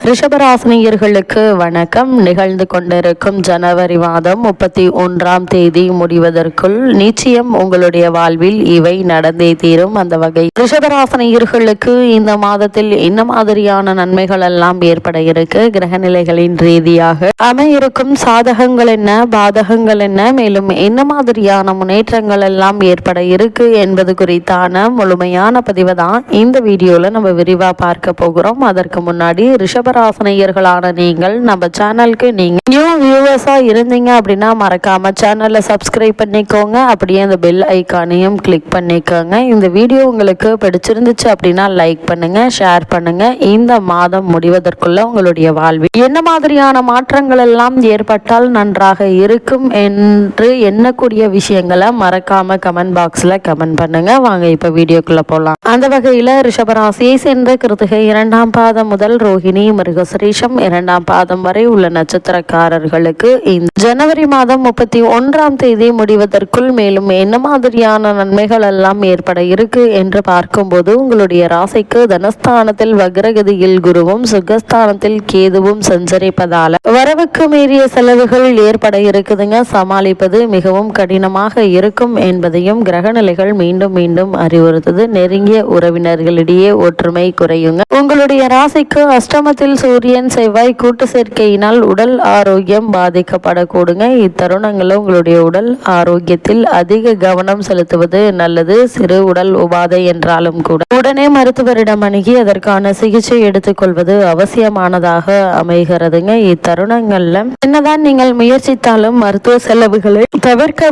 ரிஷபராசினியர்களுக்கு வணக்கம். நிகழ்ந்து கொண்டிருக்கும் ஜனவரி மாதம் 31ஆம் தேதி முடிவதற்குள் நிச்சயம் உங்களுடைய வாழ்வில் இவை நடந்தே தீரும். அந்த வகை ரிஷபராசினியர்களுக்கு இந்த மாதத்தில் என்ன மாதிரியான நன்மைகள் எல்லாம் ஏற்பட இருக்கு, கிரகநிலைகளின் ரீதியாக அமையிருக்கும் சாதகங்கள் என்ன, பாதகங்கள் என்ன, மேலும் என்ன மாதிரியான முன்னேற்றங்கள் எல்லாம் ஏற்பட இருக்கு என்பது குறித்தான முழுமையான பதிவை தான் இந்த வீடியோல நம்ம விரிவா பார்க்க போகிறோம். அதற்கு முன்னாடி ரிஷபராசினியர்களான நீங்கள் நம்ம சேனலுக்கு நீங்க நியூ வியூவர்ஸா இருந்தீங்க அப்படின்னா மறக்காம சேனலை சப்ஸ்கிரைப் பண்ணிக்கோங்க. அப்படியே அந்த பெல் ஐக்கானையும் கிளிக் பண்ணிக்கோங்க. இந்த வீடியோ உங்களுக்கு பிடிச்சிருந்துச்சு அப்படின்னா லைக் பண்ணுங்க, ஷேர் பண்ணுங்க. இந்த மாதம் முடிவதற்குள்ள உங்களுடைய வாழ்வில் என்ன மாதிரியான மாற்றங்கள் எல்லாம் ஏற்பட்டால் நன்றாக இருக்கும் என்று எண்ணக்கூடிய விஷயங்களை மறக்காம கமெண்ட் பாக்ஸ்ல கமெண்ட் பண்ணுங்க. வாங்க இப்ப வீடியோக்குள்ள போலாம். அந்த வகையில ரிஷபராசியை சேர்ந்த கிருத்திகை 2ஆம் பாதம் முதல் ரோஹிணி, மிருகசீரிஷம் 2ஆம் பாதம் வரை உள்ள நட்சத்திரக்காரர்களுக்கு இந்த ஜனவரி மாதம் 31ஆம் தேதி முடிவதற்குள் மேலும் என்ன மாதிரியான நன்மைகள் எல்லாம் ஏற்பட இருக்கு என்று பார்க்கும்போது உங்களுடைய ராசிக்கு தனஸ்தானத்தில் வக்ரகதியில் குருவும் சுகஸ்தானத்தில் கேதுவும் சஞ்சரிப்பதால வரவுக்கு மீறிய செலவுகள் ஏற்பட இருக்குதுங்க. சமாளிப்பது மிகவும் கடினமாக இருக்கும் என்பதையும் கிரகநிலைகள் மீண்டும் மீண்டும் அறிவுறுத்தது. நெருங்கிய உறவினர்களிடையே ஒற்றுமை குறையுங்க. உங்களுடைய ராசிக்கு அஷ்டமத்தில் சூரியன் செவ்வாய் கூட்டு சேர்க்கையினால் உடல் ஆரோக்கியம் பாதிக்கப்படக்கூடுங்க. இத்தருணங்களில் உங்களுடைய உடல் ஆரோக்கியத்தில் அதிக கவனம் செலுத்துவது நல்லது. சிறு உடல் உபாதை என்றாலும் கூட உடனே மருத்துவரிடம் அணுகி அதற்கான சிகிச்சை எடுத்துக்கொள்வது அவசியமானதாக அமைகிறதுங்க. இத்தருணங்கள்ல என்னதான் நீங்கள் முயற்சித்தாலும் மருத்துவ செலவுகளை தவிர்க்க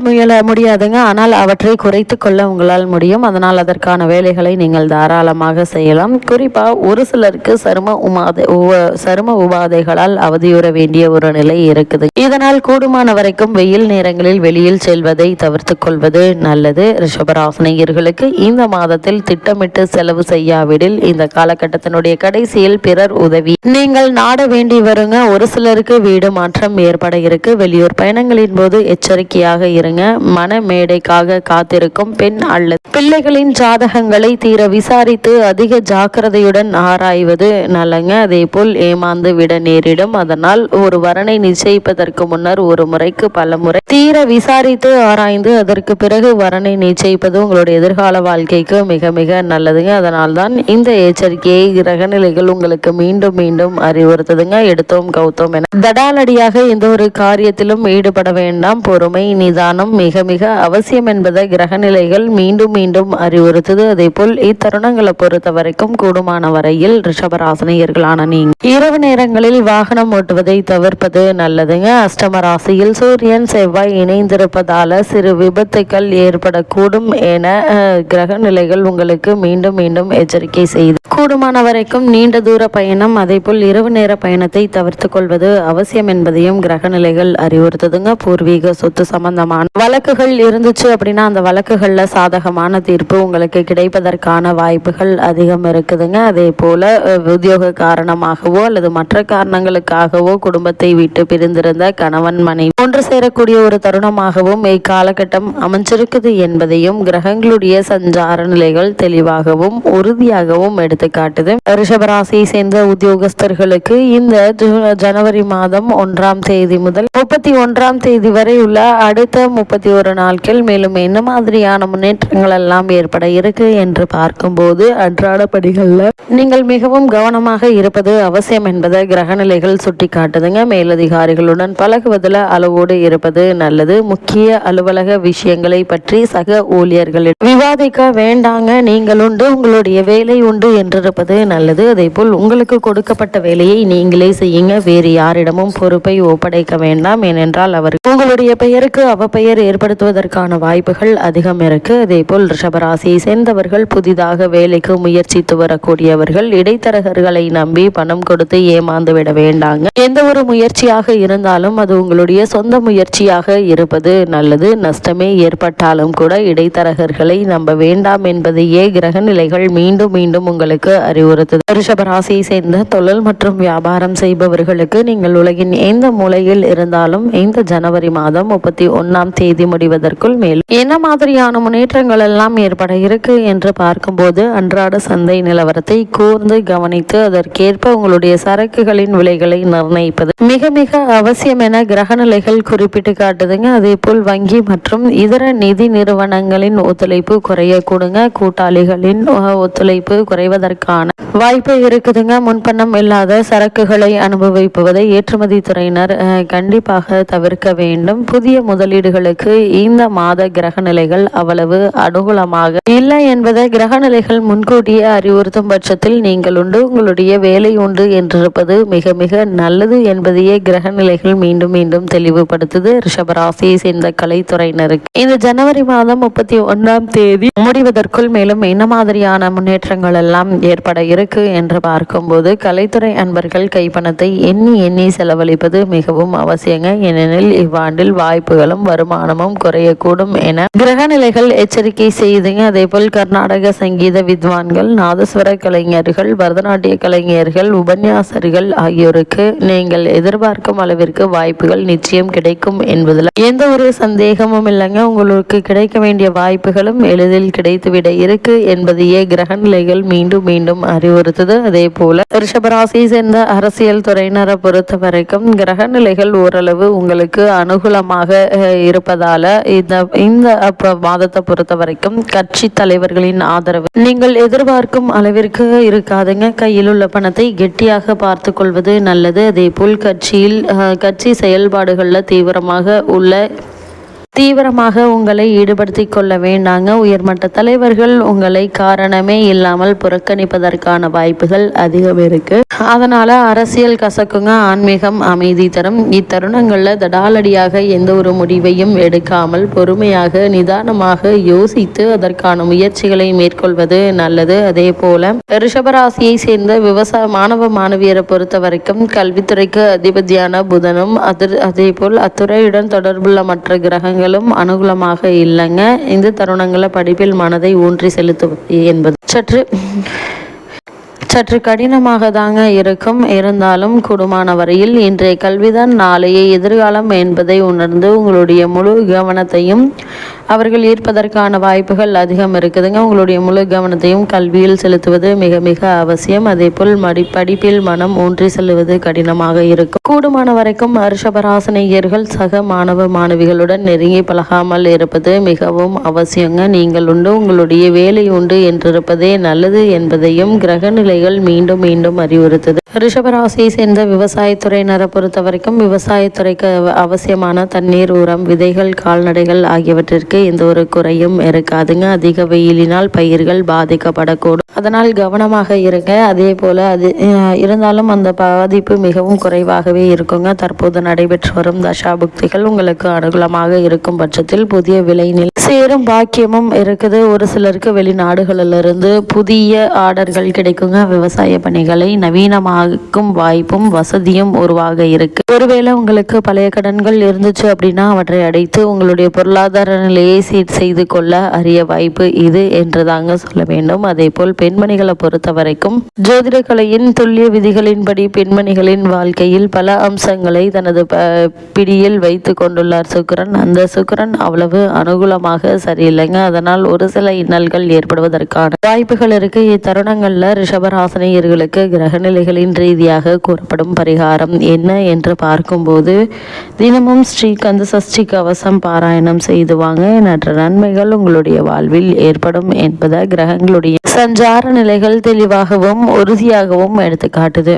முடியாதுங்க. ஆனால் அவற்றை குறைத்து கொள்ள உங்களால் முடியும். அதனால் அதற்கான வேலைகளை நீங்கள் தாராளமாக செய்யலாம். குறிப்பா ஒரு சிலருக்கு சரும உபாதைகளால் அவதியுற வேண்டிய ஒரு நிலை இருக்குது. இதனால் கூடுமான வரைக்கும் வெயில் நேரங்களில் வெளியில் செல்வதை தவிர்த்து கொள்வது நல்லது. ரிஷபராசினியர்களுக்கு இந்த மாதத்தில் திட்டமிட்டு செலவு செய்யாவிடில் இந்த காலகட்டத்தினுடைய கடைசியில் பிறர் உதவி நீங்கள் நாட வேண்டி வருங்க. ஒரு சிலருக்கு வீடு மாற்றம் ஏற்பட இருக்கு. வெளியூர் பயணங்களின் போது எச்சரிக்கையாக இருங்க. மன மேடைக்காக காத்திருக்கும் பெண் அல்லது பிள்ளைகளின் ஜாதகங்களை தீர விசாரித்து அதிக ஜாக்கிரதையுடன் ஆராய்வது நல்லங்க. அதே போல் ஏமாந்து விட நேரிடும். அதனால் ஒரு வரனை நிச்சயிப்பதற்கு முன்னர் ஒரு முறைக்கு பல முறை தீர விசாரித்து ஆராய்ந்து அதற்கு பிறகு வரனை நிச்சயிப்பது உங்களுடைய எதிர்கால வாழ்க்கைக்கு மிக மிக நல்லதுங்க. அதனால் தான் இந்த எச்சரிக்கையை கிரகநிலைகள் உங்களுக்கு மீண்டும் மீண்டும் அறிவுறுத்துதுங்க. எடுத்தோம் கவுத்தோம் என தடாலடியாக எந்த ஒரு காரியத்திலும் ஈடுபட வேண்டாம். பொறுமை நிதானம் மிக மிக அவசியம் என்பதை கிரகநிலைகள் மீண்டும் மீண்டும் அறிவுறுத்துது. அதே போல் இத்தருணங்களை பொறுத்த வரைக்கும் கூடுமான வரையில் ரிஷபராசினியர்களான நீங்க இரவு நேரங்களில் வாகனம் ஓட்டுவதை தவிர்ப்பது நல்லதுங்க. அஷ்டம ராசியில் சூரியன் செவ்வாய் இணைந்திருப்பதால சிறு விபத்துக்கள் ஏற்படக்கூடும் என கிரக நிலைகள் உங்களுக்கு மீண்டும் மீண்டும் எச்சரிக்கை செய்து கூடுமான வரைக்கும் நீண்ட தூர பயணம் அதே போல் இரவு நேர பயணத்தை தவிர்த்து கொள்வது அவசியம் என்பதையும் கிரக நிலைகள் அறிவுறுத்துதுங்க. பூர்வீக சொத்து சம்பந்தமான வழக்குகள் இருந்துச்சு அப்படின்னா அந்த வழக்குகள்ல சாதகமான தீர்ப்பு உங்களுக்கு கிடைப்பதற்கான வாய்ப்புகள் அதிகம் இருக்குதுங்க. அதே போல உத்தியோக காரணமாகவோ அல்லது மற்ற காரணங்களுக்காகவோ குடும்பத்தை விட்டு பிரிந்திருந்த கணவன் மனைவி ஒன்று சேரக்கூடிய ஒரு தருணமாகவும் இக்காலகட்டம் அமைஞ்சிருக்குது என்பதையும் கிரகங்களுடைய சஞ்சார நிலைகள் தெளிவாகவும் உறுதியாகவும் எடுத்துக்காட்டுது. ரிஷபராசியை சேர்ந்த உத்தியோகஸ்தர்களுக்கு இந்த ஜனவரி மாதம் 1ஆம் தேதி முதல் 31ஆம் தேதி வரை உள்ள அடுத்த 31 நாட்கள் மேலும் என்ன மாதிரியான முன்னேற்றங்கள் எல்லாம் ஏற்பட இருக்கு என்று பார்க்கும்போது அன்றாட படிகள்ல நீங்கள் மிகவும் கவனமாக இருப்பது அவசியம் என்பதை கிரகநிலைகள் சுட்டி காட்டுதுங்க. மேலதிகாரிகளுடன் பழகுவதில் அளவோடு இருப்பது நல்லது. முக்கிய அலுவலக விஷயங்களை பற்றி சக ஊழியர்களிடம் விவாதிக்க வேண்டாங்க. நீங்கள் உண்டு உங்களுடைய வேலை உண்டு என்றிருப்பது நல்லது. அதே போல் உங்களுக்கு கொடுக்கப்பட்ட வேலையை நீங்களே செய்யுங்க. வேறு யாரிடமும் பொறுப்பை ஒப்படைக்க வேண்டாம். ஏனென்றால் அவர் உங்களுடைய பெயருக்கு அவப்பெயர் ஏற்படுத்துவதற்கான வாய்ப்புகள் அதிகம் இருக்கு. அதே போல் ரிஷபராசியை சேர்ந்தவர்கள் புதிதாக வேலைக்கு முயற்சித்து வரக்கூடியவர்கள் இடைத்தரகர்களை நம்பி பணம் கொடுத்து ஏமாந்து விட வேண்டாங்க. எந்த ஒரு முயற்சியாக இருந்தாலும் அது உங்களுடைய சொந்த முயற்சியாக இருப்பது நல்லது. நஷ்டமே ஏற்பட்டாலும் கூட இடைத்தரகர்களை நம்ப வேண்டாம் என்பதையே கிரக நிலைகள் மீண்டும் மீண்டும் உங்களுக்கு அறிவுறுத்துது. ரிஷபராசியை சேர்ந்த தொழில் மற்றும் வியாபாரம் செய்பவர்களுக்கு நீங்கள் உலகின் எந்த மூலையில் இருந்தாலும் இந்த ஜனவரி மாதம் 31ஆம் தேதி முடிவதற்குள் மேலும் என்ன மாதிரியான முன்னேற்றங்கள் எல்லாம் ஏற்பட இருக்கு என்று பார்க்கும்போது அன்றாட சந்தை நிலவரத்தை கூர்ந்து கவனித்து அதற்கேற்ப உங்களுடைய சரக்குகளின் விலைகளை நிர்ணயிப்பது மிக மிக அவசியம் என கிரகநிலைகள் குறிப்பிட்டு காட்டுதுங்க. அதே போல் வங்கி மற்றும் இதர நிதி நிறுவனங்களின் ஒத்துழைப்பு குறையக்கூடுங்க. கூட்டாளிகளின் ஒத்துழைப்பு குறைவதற்கான வாய்ப்பு இருக்குதுங்க. முன்பணம் இல்லாத சரக்குகளை அனுபவிப்பதை ஏற்றுமதி துறையினர் கண்டிப்பாக தவிர்க்க வேண்டும். புதிய முதலீடுகளுக்கு இந்த மாத கிரகநிலைகள் அவ்வளவு அனுகூலமாக இல்லை என்பதை கிரகநிலைகள் முன்கூட்டியே அறிவுறுத்தும் பட்சத்தில் நீங்கள் உண்டு உங்களுடைய வேலை உண்டு என்றிருப்பது மிக மிக நல்லது என்பதையே கிரகநிலைகள் மீண்டும் மீண்டும் தெளிவுபடுத்துது. ரிஷபராசியை சேர்ந்த கலைத்துறையினருக்கு இந்த ஜனவரி மாதம் 31ஆம் தேதி முடிவதற்குள் மேலும் என்ன மாதிரியான முன்னேற்றங்கள் எல்லாம் ஏற்பட இருக்கு என்று பார்க்கும்போது கலைத்துறை அன்பர்கள் கைப்பணத்தை எண்ணி எண்ணி செலவழிப்பது மிகவும் அவசியங்க. ஏனெனில் இவ்வாண்டில் வாய்ப்புகளும் வருமானமும் குறையக்கூடும் என கிரகநிலைகள் எச்சரிக்கை செய்துங்க. அதே போல் கர்நாடக சங்கீத வித்வான்கள், நாதஸ்வர கலைஞர்கள், பரதநாட்டிய கலைஞர்கள், உபன்யாசர்கள் ஆகியோருக்கு நீங்கள் எதிர்பார்க்கும் அளவிற்கு வாய்ப்புகள் நிச்சயம் கிடைக்கும் என்பதில் எந்த ஒரு சந்தேகமும் இல்லைங்க. உங்களுக்கு கிடைக்க வேண்டிய வாய்ப்புகளும் எளிதில் கிடைத்துவிட இருக்கு என்பதையே கிரகநிலைகள் மீண்டும் மீண்டும் அறிவுறுத்துது. அதே போல ரிஷபராசியை சேர்ந்த அரசியல் துறையினரை பொறுத்த வரைக்கும் கிரகநிலைகள் ஓரளவு உங்களுக்கு அனுகூலமாக இருப்பதால இந்த மாதத்தை பொறுத்த வரைக்கும் கட்சி தலைவர்களின் ஆதரவு நீங்கள் எதிர்பார்க்கும் அளவிற்கு இருக்காதுங்க. கையில் உள்ள பணத்தை கெட்டியாக பார்த்து கொள்வது நல்லது. அதே போல் கட்சி செயல்பாடுகளில் தீவிரமாக உங்களை ஈடுபடுத்தி கொள்ள வேண்டாங்க. உயர்மட்ட தலைவர்கள் உங்களை காரணமே இல்லாமல் புறக்கணிப்பதற்கான வாய்ப்புகள் அதிகம் இருக்கு. அதனால அரசியல் கசக்குங்க, ஆன்மீகம் அமைதி தரும். இத்தருணங்களில் தடாலடியாக எந்த ஒரு முடிவையும் எடுக்காமல் பொறுமையாக நிதானமாக யோசித்து அதற்கான முயற்சிகளை மேற்கொள்வது நல்லது. அதே போல ரிஷபராசியை சேர்ந்த மாணவ மாணவியரை பொறுத்த வரைக்கும் கல்வித்துறைக்கு அதிபதியான புதனும் அதே போல் அத்துறையுடன் தொடர்புள்ள மற்ற கிரகங்கள் அனுகூலமாக இல்லைங்க. இந்த தருணங்களை படிப்பில் மனதை ஊன்றி செலுத்துவது என்பது சற்று கடினமாக தாங்க இருக்கும். இருந்தாலும் கூடுமான வரையில் இன்றைய கல்விதான் நாளைய எதிர்காலம் என்பதை உணர்ந்து உங்களுடைய முழு கவனத்தையும் அவர்கள் ஈர்ப்பதற்கான வாய்ப்புகள் அதிகம் இருக்குதுங்க. உங்களுடைய முழு கவனத்தையும் கல்வியில் செலுத்துவது மிக மிக அவசியம். அதே போல் படிப்பில் மனம் ஊன்றி செல்வது கடினமாக இருக்கும். கூடுமான வரைக்கும் ரிஷபராசினியர்கள் சக மாணவ மாணவிகளுடன் நெருங்கி பழகாமல் இருப்பது மிகவும் அவசியங்க. நீங்கள் உண்டு உங்களுடைய வேலை உண்டு என்றிருப்பதே நல்லது என்பதையும் கிரகநிலைகள் மீண்டும் மீண்டும் அறிவுறுத்தது. ரிஷபராசியை சேர்ந்த விவசாயத்துறையினரை பொறுத்த வரைக்கும் விவசாயத்துறைக்கு அவசியமான தண்ணீர், உரம், விதைகள், கால்நடைகள் ஆகியவற்றிற்கு எந்த ஒரு குறையும் இருக்காதுங்க. அதிக வெயிலினால் பயிர்கள் பாதிக்கப்படக்கூடும். அதனால் கவனமாக இருங்க. அதே போல இருந்தாலும் அந்த பாதிப்பு மிகவும் குறைவாகவே இருக்குங்க. தற்போது நடைபெற்று வரும் தசாபுக்திகள் உங்களுக்கு அனுகூலமாக இருக்கும் பட்சத்தில் புதிய விளைநிலை சேரும் பாக்கியமும் இருக்குது. ஒரு சிலருக்கு வெளிநாடுகளிலிருந்து புதிய ஆர்டர்கள் கிடைக்குங்க. விவசாய பணிகளை நவீனமாக்கும் வாய்ப்பும் வசதியும் உருவாக இருக்கு. ஒருவேளை உங்களுக்கு பழைய கடன்கள் இருந்துச்சு அப்படின்னா அவற்றை அடைத்து உங்களுடைய பொருளாதார நிலையை சீர் செய்து கொள்ள அரிய வாய்ப்பு இது என்று தாங்க சொல்ல வேண்டும். அதே போல் பெண்மணிகளை பொறுத்த வரைக்கும் ஜோதிட கலையின் துல்லிய விதிகளின்படி பெண்மணிகளின் வாழ்க்கையில் பல அம்சங்களை தனது பிடியில் வைத்து கொண்டுள்ளார் சுக்கிரன். அந்த சுக்கிரன் அவ்வளவு அனுகூலமாக சரியில்லைங்க. அதனால் ஒரு சில இன்னல்கள் ஏற்படுவதற்கான வாய்ப்புகள் இருக்கு. இத்தருணங்கள்ல ரிஷபராசினியர்களுக்கு கிரகநிலைகளின் ரீதியாக கூறப்படும் பரிகாரம் என்ன என்று பார்க்கும்போது தினமும் ஸ்ரீ கந்த சஷ்டி கவசம் பாராயணம் செய்து வாங்க. எண்ணற்ற நன்மைகள் உங்களுடைய வாழ்வில் ஏற்படும் என்பதை கிரகங்களுடைய சஞ்சார நிலைகள் தெளிவாகவும் உறுதியாகவும் எடுத்து காட்டுது.